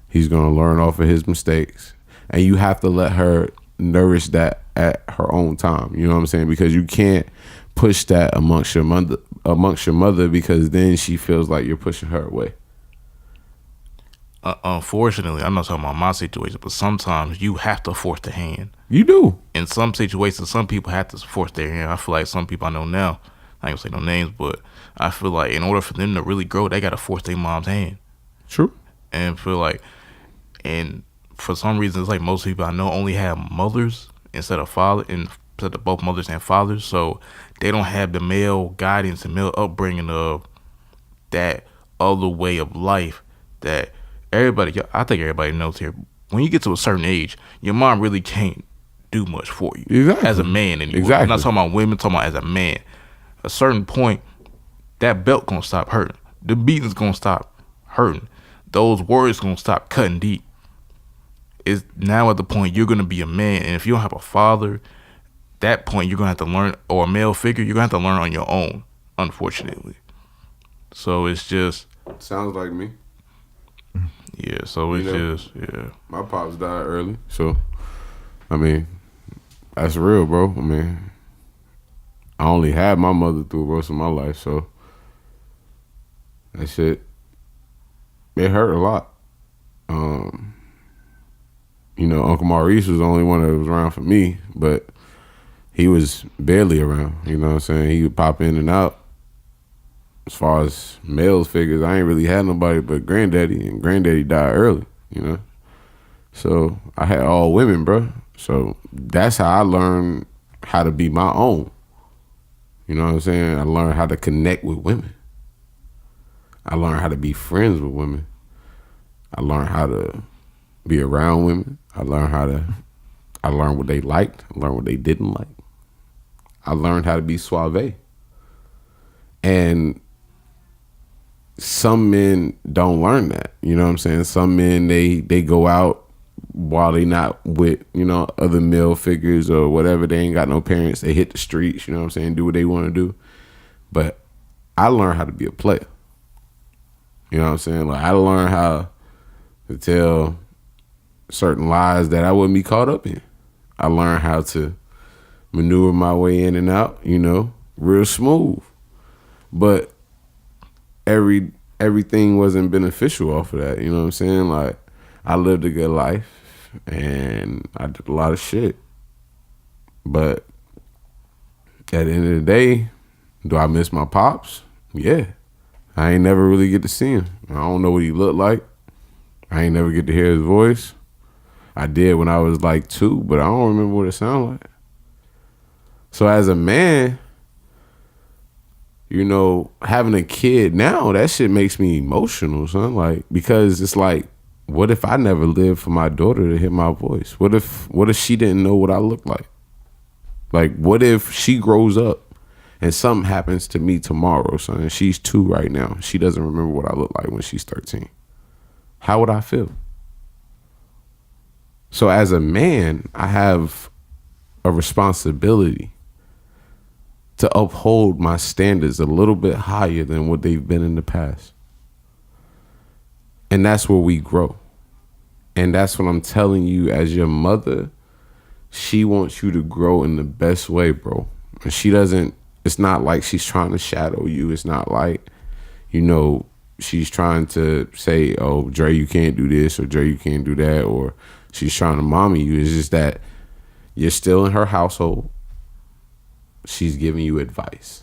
He's gonna learn off of his mistakes. and you have to let her nourish that at her own time. You know what I'm saying? Because you can't push that amongst your mother, because then she feels like you're pushing her away. Unfortunately, I'm not talking about my situation, but sometimes you have to force the hand. You do. In some situations, some people have to force their hand. I feel like some people I know now, I ain't gonna say no names, but I feel like in order for them to really grow, they gotta force their mom's hand. True. And feel like, and for some reason, it's like most people I know only have mothers instead of both mothers and fathers, so they don't have the male guidance and male upbringing of that other way of life that I think everybody knows here. When you get to a certain age, your mom really can't do much for you. Exactly. As a man anymore. Exactly. I'm not talking about women, I'm talking about as a man. A certain point, that belt gonna stop hurting. The beating's gonna stop hurting. Those words gonna stop cutting deep. It's now at the point you're gonna be a man, and if you don't have a father, that point you're gonna have to learn, or a male figure, you're gonna have to learn on your own, unfortunately. So it's just sounds like me. Yeah, so it's just my pops died early, so I mean, that's real, bro. I mean, I only had my mother through most of my life, so that shit, it hurt a lot. Uncle Maurice was the only one that was around for me, but he was barely around. You know what I'm saying? He would pop in and out. As far as male figures, I ain't really had nobody but granddaddy, and granddaddy died early, So I had all women, bro. So that's how I learned how to be my own. You know what I'm saying? I learned how to connect with women. I learned how to be friends with women. I learned how to be around women. I learned what they liked. I learned what they didn't like. I learned how to be suave. And some men don't learn that. You know what I'm saying? Some men, they go out while they not with, other male figures or whatever. They ain't got no parents. They hit the streets, you know what I'm saying? Do what they want to do. But I learned how to be a player. You know what I'm saying? Like, I learned how to tell certain lies that I wouldn't be caught up in. I learned how to maneuver my way in and out, real smooth. But everything wasn't beneficial off of that, you know what I'm saying? Like, I lived a good life and I did a lot of shit. But at the end of the day, do I miss my pops? Yeah. I ain't never really get to see him. I don't know what he looked like. I ain't never get to hear his voice. I did when I was like 2, but I don't remember what it sounded like. So as a man, having a kid now, that shit makes me emotional, son. Like, because it's like, what if I never lived for my daughter to hear my voice? What if she didn't know what I look like? Like, what if she grows up and something happens to me tomorrow, son, and she's 2 right now. She doesn't remember what I look like when she's 13. How would I feel? So as a man, I have a responsibility to uphold my standards a little bit higher than what they've been in the past. And that's where we grow. And that's what I'm telling you, as your mother, she wants you to grow in the best way, bro. And she doesn't, it's not like she's trying to shadow you. It's not like, she's trying to say, oh, Dre, you can't do this, or Dre, you can't do that, or she's trying to mommy you. It's just that you're still in her household. She's giving you advice.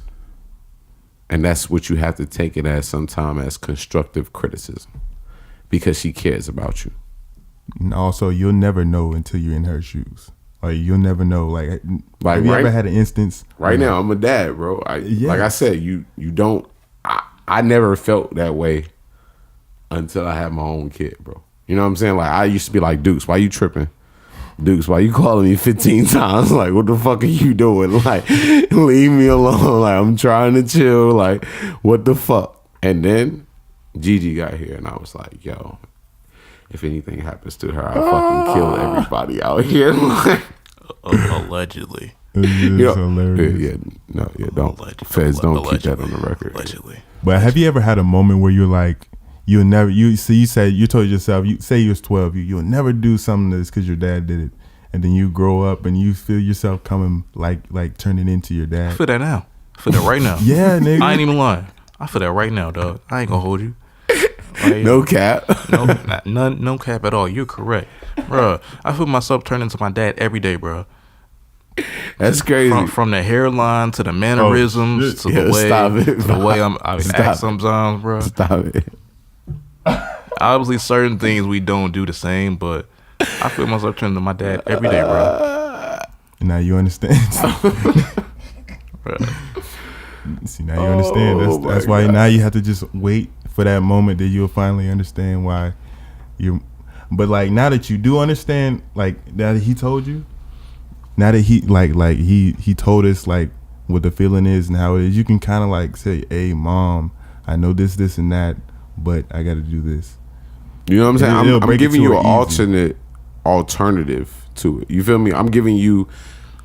And that's what you have to take it as sometime, as constructive criticism, because she cares about you. And also, you'll never know until you're in her shoes. Like, you'll never know. Like have you ever had an instance? Right now, I'm a dad, bro. Like I said, you don't. I never felt that way until I had my own kid, bro. You know what I'm saying? Like, I used to be like, Dukes, why you tripping? Dukes, why you calling me 15 times? Like, what the fuck are you doing? Like, leave me alone. Like, I'm trying to chill. Like, what the fuck? And then Gigi got here, and I was like, yo, if anything happens to her, I'll fucking kill everybody out here. Allegedly. It's hilarious. Don't. Feds don't keep that on the record. Allegedly. But have you ever had a moment where you're like, you'll never you said you told yourself you say you was 12 you'll never do something that's because your dad did it, and then you grow up and you feel yourself coming like turning into your I dad. feel that now. I feel that right now. Yeah, nigga. I ain't even lying. I feel that right now, dog. I ain't gonna hold you. Like, No cap. no cap at all. You're correct, bro. I feel myself turning into my dad every day, bro. That's crazy. From the hairline to the mannerisms to the way I act sometimes, bro. Stop it. Obviously, certain things we don't do the same, but I feel myself turning to my dad every day, bro. Now you understand. Bro. See, now you understand. That's why now you have to just wait for that moment that you'll finally understand why you. But like now that you do understand, like now that he told you, now that he he told us like what the feeling is and how it is, you can kind of like say, "Hey, mom, I know this, and that, but I got to do this." You know what I'm saying? I'm giving you an easy alternative to it. You feel me? I'm giving you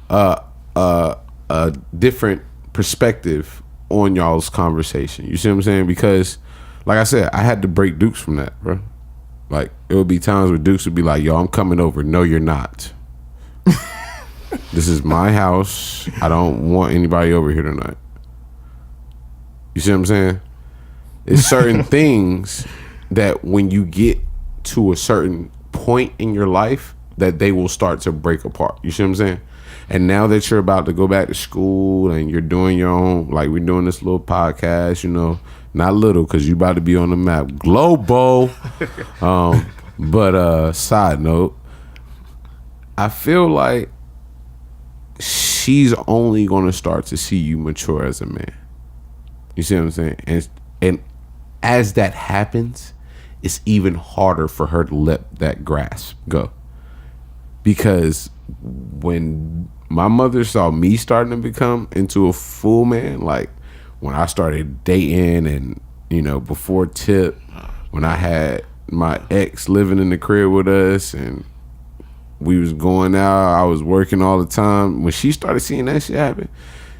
a different perspective on y'all's conversation. You see what I'm saying? Because, like I said, I had to break Dukes from that, bro. Like, it would be times where Dukes would be like, "Yo, I'm coming over." "No, you're not. This is my house. I don't want anybody over here tonight." You see what I'm saying? It's certain things that when you get to a certain point in your life that they will start to break apart. You see what I'm saying? And now that you're about to go back to school and you're doing your own, like we're doing this little podcast, you know, not little because you about to be on the map, global. But side note, I feel like she's only going to start to see you mature as a man. You see what I'm saying? And as that happens, it's even harder for her to let that grasp go. Because when my mother saw me starting to become into a full man, like when I started dating and, you know, before Tip, when I had my ex living in the crib with us and we was going out, I was working all the time. When she started seeing that shit happen,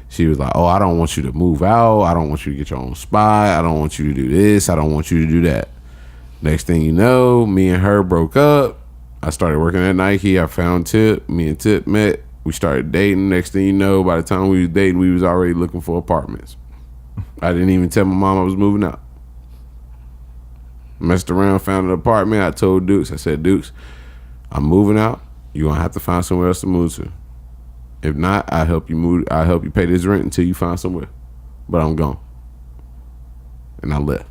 she was like, "Oh, I don't want you to move out. I don't want you to get your own spot. I don't want you to do this. I don't want you to do that." Next thing you know, me and her broke up. I started working at Nike. I found Tip. Me and Tip met. We started dating. Next thing you know, by the time we was dating, we was already looking for apartments. I didn't even tell my mom I was moving out. Messed around, found an apartment. I told Dukes, I said, "Dukes, I'm moving out. You're going to have to find somewhere else to move to. If not, I'll help you move. I'll help you pay this rent until you find somewhere. But I'm gone." And I left.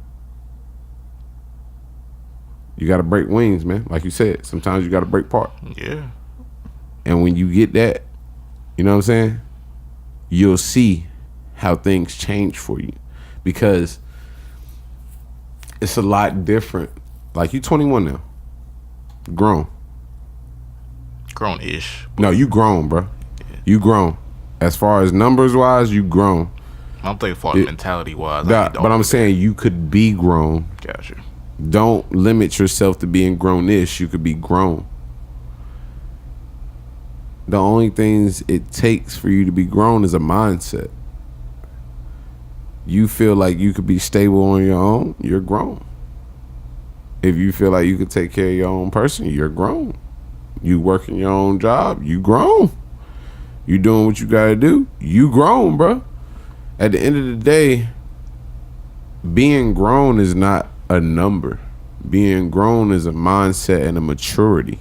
You got to break wings, man. Like you said, sometimes you got to break part. Yeah. And when you get that, you know what I'm saying? You'll see how things change for you. Because it's a lot different. Like, you 21 now. Grown. Grown-ish. No, you grown, bro. Yeah. You grown. As far as numbers-wise, you grown. I'm thinking for mentality-wise. But I'm saying you could be grown. Gotcha. Don't limit yourself to being grown-ish. You could be grown. The only things it takes for you to be grown is a mindset. You feel like you could be stable on your own, you're grown. If you feel like you could take care of your own person, you're grown. You working your own job, you grown. You doing what you gotta do, you grown, bro. At the end of the day, being grown is not a number. Being grown is a mindset and a maturity.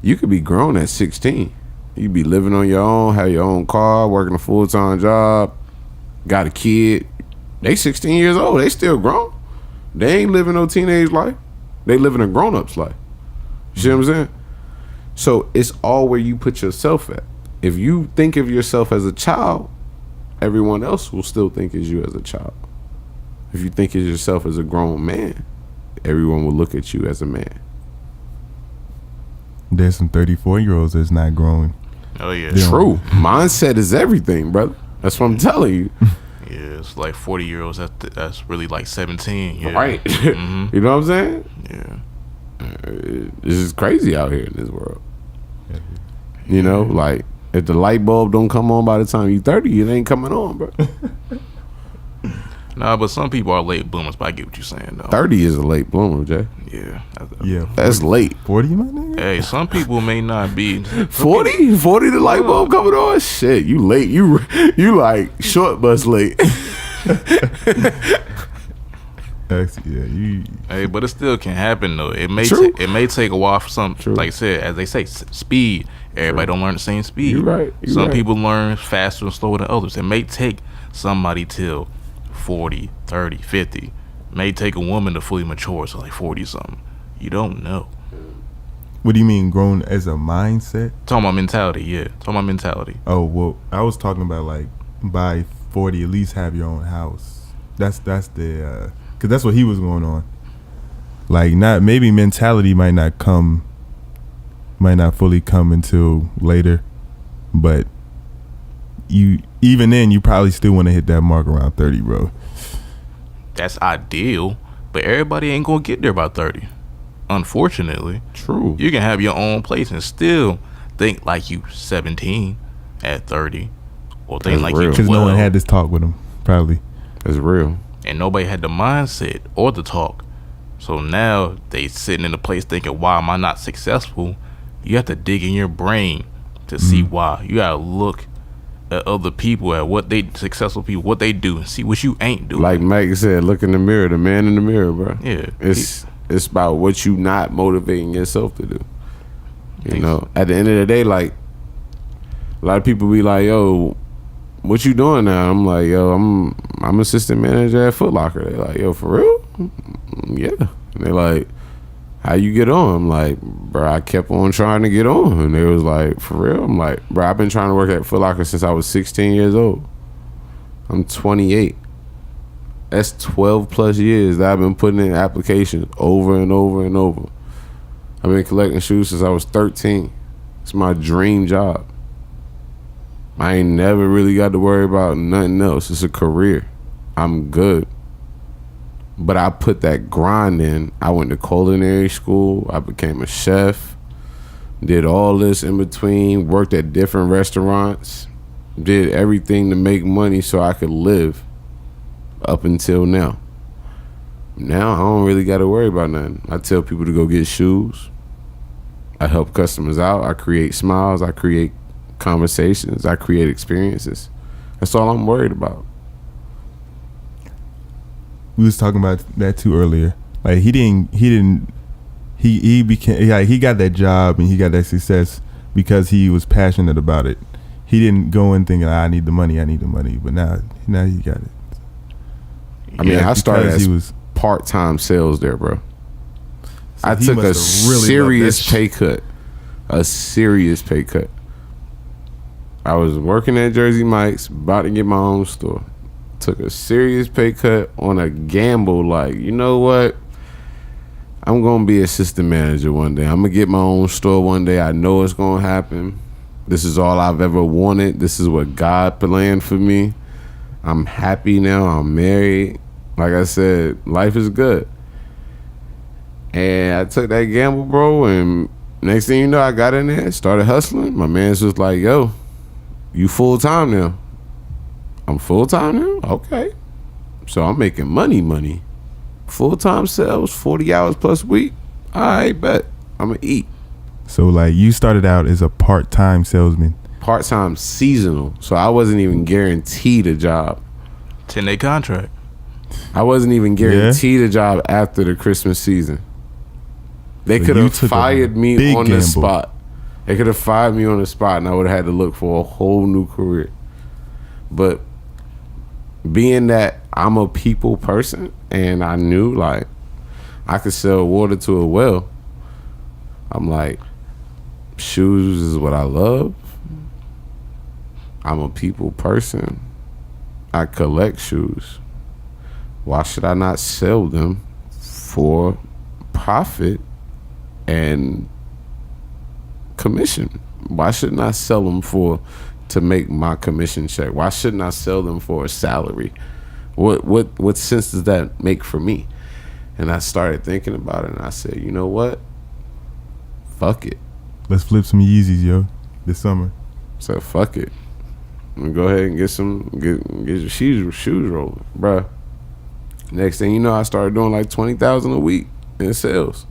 You could be grown at 16. You be living on your own, have your own car, working a full-time job, got a kid. They 16 years old. They still grown. They ain't living no teenage life. They living a grown-up's life. You see what I'm saying? So it's all where you put yourself at. If you think of yourself as a child, everyone else will still think as you as a child. If you think of yourself as a grown man, everyone will look at you as a man. There's some 34-year-olds that's not growing. Oh, yeah. True. Mindset is everything, brother. That's what I'm telling you. Yeah, it's like 40-year-olds. That's really like 17. Yeah. Right. Mm-hmm. You know what I'm saying? Yeah. This is crazy out here in this world. You know, like, if the light bulb don't come on by the time you 30, it ain't coming on, bro. Nah, but some people are late bloomers. But I get what you're saying though. 30 is a late bloomer, Jay. Yeah. Yeah, That's late. 40, my nigga. Hey, some people may not be 40? 40 the light bulb coming on? Shit, you late. You like short bus late. You. Hey, but it still can happen though. It may True. it may take a while for some. True. Like I said, as they say, speed. Everybody don't learn the same speed. You right. You Some right. people learn faster and slower than others. It may take somebody till 40, 30, 50. It may take a woman to fully mature, so like 40 something. You don't know. What do you mean grown as a mindset? Talking about mentality, yeah. Talking about mentality. Oh well, I was talking about like by 40 at least have your own house. That's the because that's what he was going on. Like not maybe mentality might not fully come until later, but you even then you probably still want to hit that mark around 30, bro. That's ideal, but everybody ain't gonna get there by 30. Unfortunately. True. You can have your own place and still think like you 17 at 30, or think That's like real. you 12. Because no one had this talk with him, probably. That's real. And nobody had the mindset or the talk. So now they sitting in a place thinking, why am I not successful? You have to dig in your brain to see why. You gotta look at other people, at what they successful people, what they do, and see what you ain't doing. Like Mike said, look in the mirror, the man in the mirror, bro. Yeah. It's about what you not motivating yourself to do. You know, at the end of the day, like a lot of people be like, yo, what you doing now? I'm like, yo, I'm assistant manager at Foot Locker. They like, yo, for real? Yeah. And they like, how you get on? I'm like, bro, I kept on trying to get on. And they was like, for real? I'm like, bro, I've been trying to work at Foot Locker since I was 16 years old. I'm 28. That's 12 plus years that I've been putting in applications over and over and over. I've been collecting shoes since I was 13. It's my dream job. I ain't never really got to worry about nothing else. It's a career. I'm good. But I put that grind in. I went to culinary school. I became a chef. Did all this in between. Worked at different restaurants. Did everything to make money so I could live up until now. Now I don't really got to worry about nothing. I tell people to go get shoes. I help customers out. I create smiles. I create conversations. I create experiences. That's all I'm worried about. We was talking about that too earlier. Like he became like he got that job and he got that success because he was passionate about it. He didn't go in thinking I need the money, but now he got it. I mean, I started as he was part-time sales there, bro. So I he took must a have really serious loved that pay cut. A serious pay cut. I was working at Jersey Mike's, about to get my own store. Took a serious pay cut on a gamble, like, you know what? I'm going to be assistant manager one day. I'm going to get my own store one day. I know it's going to happen. This is all I've ever wanted. This is what God planned for me. I'm happy now. I'm married. Like I said, life is good. And I took that gamble, bro, and next thing you know, I got in there, started hustling. My man's just like, yo, you full-time now. I'm full-time now? Okay. So I'm making money. Full-time sales, 40 hours plus a week. All right, bet. I'm going to eat. So like you started out as a part-time salesman. Part-time seasonal. So I wasn't even guaranteed a job. 10-day contract. I wasn't even guaranteed a job after the Christmas season. They So could you have took a fired me big on the gamble. spot. They could have fired me on the spot and I would have had to look for a whole new career. But being that I'm a people person and I knew like I could sell water to a well, I'm like, shoes is what I love. I'm a people person. I collect shoes. Why should I not sell them for profit and commission? Why shouldn't I sell them to make my commission check? Why shouldn't I sell them for a salary? What sense does that make for me? And I started thinking about it and I said, you know what? Fuck it. Let's flip some Yeezys, yo, this summer. So fuck it. I'm gonna go ahead and get your shoes rolling, bruh. Next thing you know, I started doing like 20,000 a week in sales.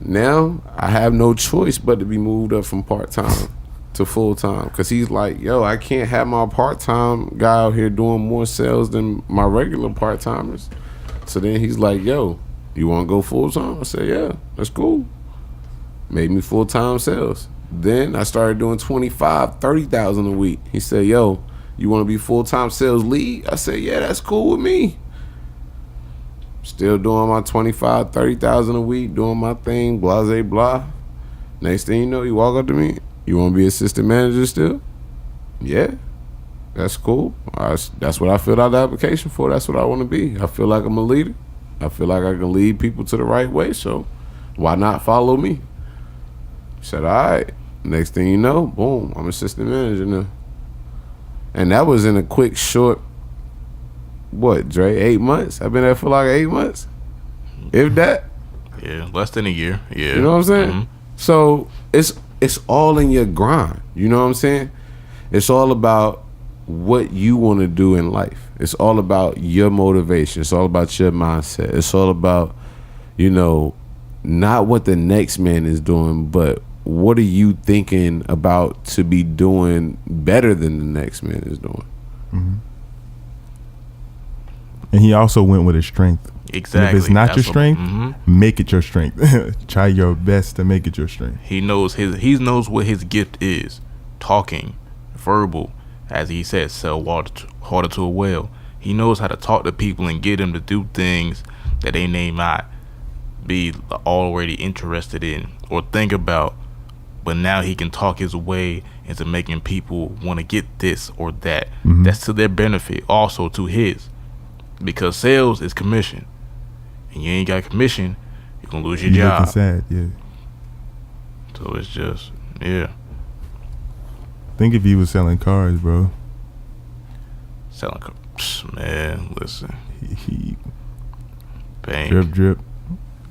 Now I have no choice but to be moved up from part-time to full-time, because he's like, yo, I can't have my part-time guy out here doing more sales than my regular part-timers. So then he's like, yo, you want to go full-time? I said, yeah, that's cool. Made me full-time sales. Then I started doing 25, 30,000 a week. He said, yo, you want to be full-time sales lead? I said, yeah, that's cool with me. Still doing my 25, 30,000 a week, doing my thing, blase blah. Next thing you know, you walk up to me, you want to be assistant manager still? Yeah, that's cool. That's what I filled out the application for. That's what I want to be. I feel like I'm a leader. I feel like I can lead people to the right way, so why not follow me? Said, all right. Next thing you know, boom, I'm assistant manager now. And that was in a quick, short, what, Dre, 8 months? I've been there for like 8 months, if that. Yeah, less than a year. Yeah, you know what I'm saying? Mm-hmm. So it's all in your grind. You know what I'm saying? It's all about what you want to do in life. It's all about your motivation. It's all about your mindset. It's all about, you know, not what the next man is doing, but what are you thinking about to be doing better than the next man is doing? Mm-hmm. And he also went with his strength. Exactly. And if it's not your strength, make it your strength. Try your best to make it your strength. He knows what his gift is. Talking, verbal, as he said, sell water to a well. He knows how to talk to people and get them to do things that they may not be already interested in or think about. But now he can talk his way into making people want to get this or that. Mm-hmm. That's to their benefit, also to his. Because sales is commission. And you ain't got commission, you're going to lose your job. Looking sad, yeah. So it's just, yeah. Think if he was selling cars, bro. Selling cars. Man, listen. He Bank. Drip.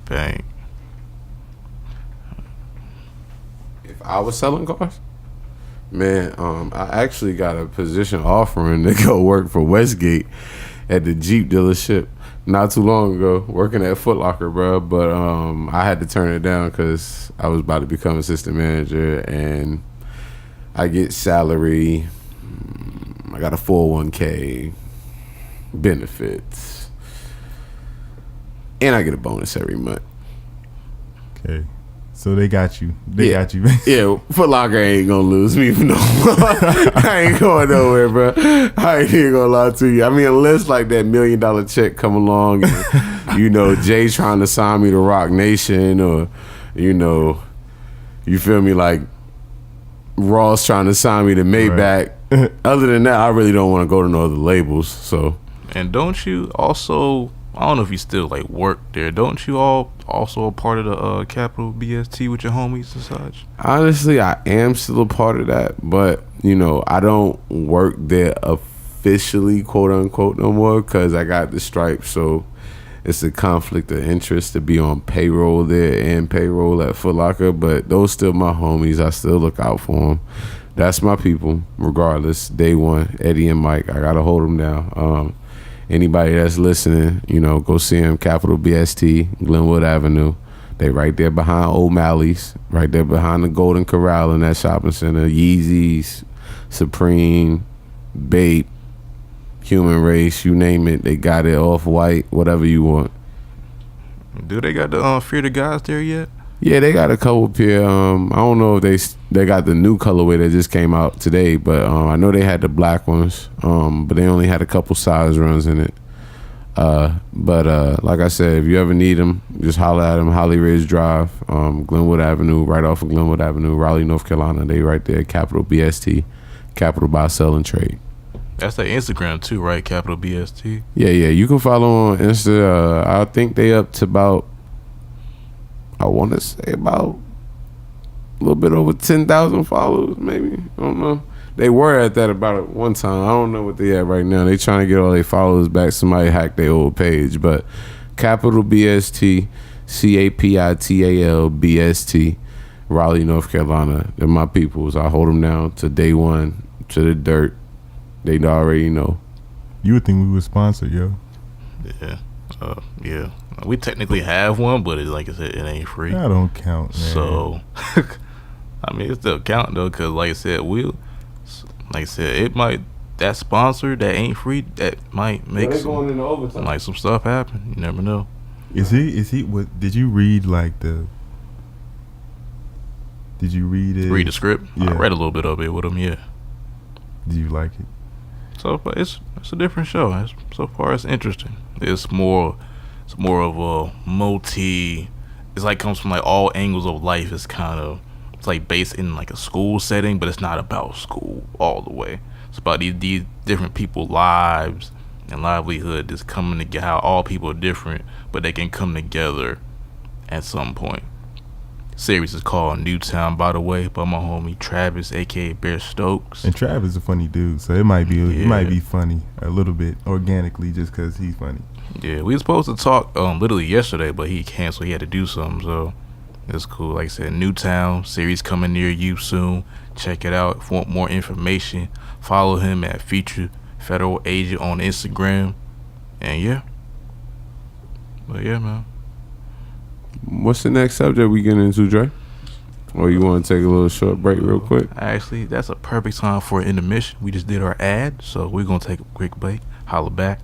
Bank. If I was selling cars, man, I actually got a position offering to go work for Westgate at the Jeep dealership not too long ago, working at Foot Locker, bro. But I had to turn it down because I was about to become assistant manager, and I get salary. I got a 401k, benefits, and I get a bonus every month. Okay. So they got you. They got you. Yeah, Foot Locker ain't gonna lose me for no more. I ain't going nowhere, bro. I ain't even gonna lie to you. I mean, unless like that $1 million check come along, and, you know, Jay trying to sign me to Rock Nation, or, you know, you feel me, like Ross trying to sign me to Maybach. Right. Other than that, I really don't want to go to no other labels. So. And don't you also, I don't know if you still like work there, don't you all also a part of the Capital BST with your homies and such? Honestly, I am still a part of that, but you know, I don't work there officially, quote unquote, no more, because I got the stripes. So it's a conflict of interest to be on payroll there and payroll at Foot Locker, but those still my homies. I still look out for them. That's my people, regardless. Day one, Eddie and Mike, I gotta hold them down. Anybody that's listening, you know, go see them. Capital BST, Glenwood Avenue. They right there behind O'Malley's, right there behind the Golden Corral in that shopping center. Yeezys, Supreme, Bape, Human Race, you name it. They got it. Off-White, whatever you want. Do they got the Fear the Gods there yet? Yeah, they got a couple pair. I don't know if they got the new colorway that just came out today, but I know they had the black ones. But they only had a couple size runs in it. But like I said, if you ever need them, just holler at them. Holly Ridge Drive, Glenwood Avenue, right off of Glenwood Avenue, Raleigh, North Carolina. They right there, Capital BST, Capital Buy, Sell, and Trade. That's their Instagram too, right? Capital BST. Yeah. You can follow on Insta. I think they up to about, I want to say about a little bit over 10,000 followers, maybe. I don't know. They were at that about at one time. I don't know what they at right now. They trying to get all their followers back. Somebody hacked their old page. But Capital BST, CAPITAL BST, Raleigh, North Carolina. They're my peoples. I hold them down to day one, to the dirt. They already know. You would think we were sponsored, yo. Yeah. Yeah. We technically have one, but like I said, it ain't free. That don't count, man. So, I mean, it still count though, cause like I said, it might that sponsor that ain't free that might make going into overtime. like some stuff happen. You never know. Is he? What did you read? Like the? Did you read it? Read the script. Yeah. I read a little bit of it with him. Yeah. Did you like it? So, but it's a different show. So far, it's interesting. It's more of a multi. It's like comes from like all angles of life. It's like based in like a school setting, but it's not about school all the way. It's about these different people's lives and livelihood just coming together. How all people are different, but they can come together at some point. Series is called Newtown, by the way, by my homie Travis, aka Bear Stokes. And Travis is a funny dude, so it might be funny a little bit organically just because he's funny. Yeah, we were supposed to talk literally yesterday, but he canceled. He had to do something, so it's cool. Like I said, Newtown series coming near you soon. Check it out. If you want more information, follow him at Feature Federal Agent on Instagram. And yeah. But yeah, man. What's the next subject we get into, Dre? Or you want to take a little short break real quick? Actually, that's a perfect time for an intermission. We just did our ad, so we're going to take a quick break. Holla back.